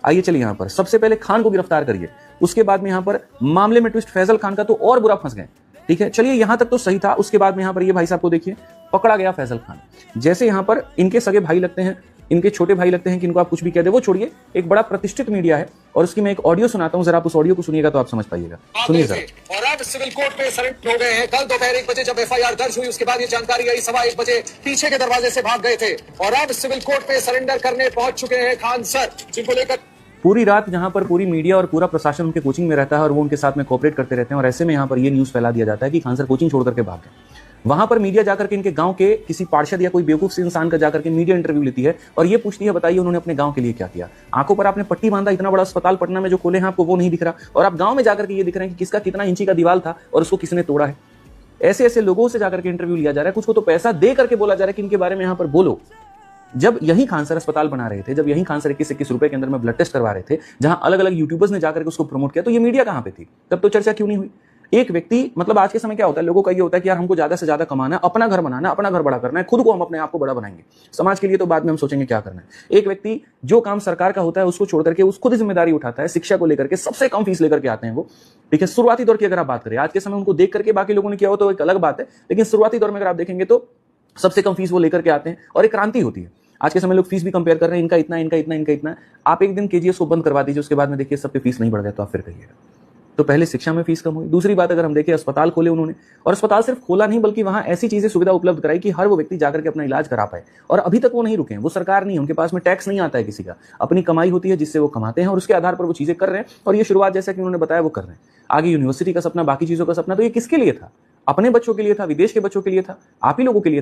आइए चलिए यहाँ पर सबसे पहले खान को गिरफ्तार करिए, उसके बाद में यहाँ पर मामले में ट्विस्ट फैजल खान का तो और बुरा फंस गए। ठीक है, चलिए यहां तक तो सही था। उसके बाद में यहाँ पर ये भाई साहब को देखिए, पकड़ा गया फैजल खान। जैसे यहाँ पर इनके सगे भाई लगते हैं, इनके छोटे भाई लगते हैं कि इनको आप कुछ भी कह दे, वो छोड़िए, एक बड़ा प्रतिष्ठित मीडिया है और उसकी मैं एक ऑडियो सुनाता हूं, जरा आप उस ऑडियो को सुनिएगा तो आप समझ पाइएगा। सुनिए जरा। और अब सिविल कोर्ट में सरेंडर हो गए हैं। कल दोपहर 1 बजे जब एफआईआर दर्ज हुई, उसके बाद ये जानकारी आई, 1:15 बजे पीछे के दरवाजे से भाग गए थे और अब सिविल कोर्ट में सरेंडर करने पहुंच चुके हैं खान सर, जिनको लेकर पूरी रात जहां पर पूरी मीडिया और पूरा प्रशासन उनके कोचिंग में रहता है और वो उनके साथ में कोऑपरेट करते रहते हैं, और ऐसे में यहाँ पर ये न्यूज फैला दिया जाता है कि खान सर कोचिंग छोड़ करके भाग गए। वहां पर मीडिया जाकर के इनके गांव के किसी पार्षद या कोई बेवकूफ से इंसान का जाकर के मीडिया इंटरव्यू लेती है और ये पूछती है, बताइए उन्होंने अपने गांव के लिए क्या किया। आंखों पर आपने पट्टी बांधा, इतना बड़ा अस्पताल पटना में जो खोले हैं आपको वो नहीं दिख रहा, और आप गांव में जाकर के ये दिख रहे हैं कि किसका कितना इंची का दीवार था और उसको किसने तोड़ा है। ऐसे ऐसे लोगों से जाकर के इंटरव्यू लिया जा रहा है, कुछ को तो पैसा दे करके बोला जा रहा है कि इनके बारे में यहाँ पर बोलो। जब यही खान सर अस्पताल बना रहे थे, जब यही खान सर 21 रुपए के अंदर में ब्लड टेस्ट करवा रहे थे, जहां अलग अलग यूट्यूबर्स ने जाकर के उसको प्रमोट किया, तो ये मीडिया कहां पे थी? तब तो चर्चा क्यों नहीं हुई? एक व्यक्ति, मतलब आज के समय क्या होता है, लोगों का ये होता है कि यार हमको ज्यादा से ज्यादा कमाना है, अपना घर बनाना, अपना घर बड़ा करना है, खुद को हम अपने आप को बड़ा बनाएंगे, समाज के लिए तो बाद में हम सोचेंगे क्या करना है। एक व्यक्ति जो काम सरकार का होता है उसको छोड़ करके उस खुद जिम्मेदारी उठाता है, शिक्षा को लेकर के सबसे कम फीस लेकर के आते हैं वो। ठीक है, शुरुआती दौर की अगर आप बात करें, आज के समय उनको देख करके बाकी लोगों ने किया हो तो एक अलग बात है, लेकिन शुरुआती दौर में अगर आप देखेंगे तो सबसे कम फीस वो लेकर के आते हैं और एक क्रांति होती है। आज के समय लोग फीस भी कंपेयर कर रहे हैं, इनका इतना, इनका इतना, इनका इतना। आप एक दिन केजीएस को बंद करवा दीजिए, उसके बाद में देखिए सब पे फीस नहीं बढ़ गया तो आप फिर कहिएगा। तो पहले शिक्षा में फीस कम हुई। दूसरी बात, अगर हम देखें, अस्पताल खोले उन्होंने, और अस्पताल सिर्फ खोला नहीं बल्कि वहां ऐसी चीजें सुविधा उपलब्ध कराई कि हर वो व्यक्ति जाकर के अपना इलाज करा पाए। और अभी तक वो नहीं रुके हैं, वो सरकार नहीं है, उनके पास में टैक्स नहीं आता है किसी का, अपनी कमाई होती है जिससे वो कमाते हैं और उसके आधार पर वो चीजें कर रहे हैं। और ये शुरुआत जैसा कि उन्होंने बताया वो कर रहे हैं। आगे यूनिवर्सिटी का सपना, बाकी चीजों का सपना, तो ये किसके लिए था? अपने बच्चों के लिए था, विदेश के बच्चों के लिए था, आप ही लोगों के लिए।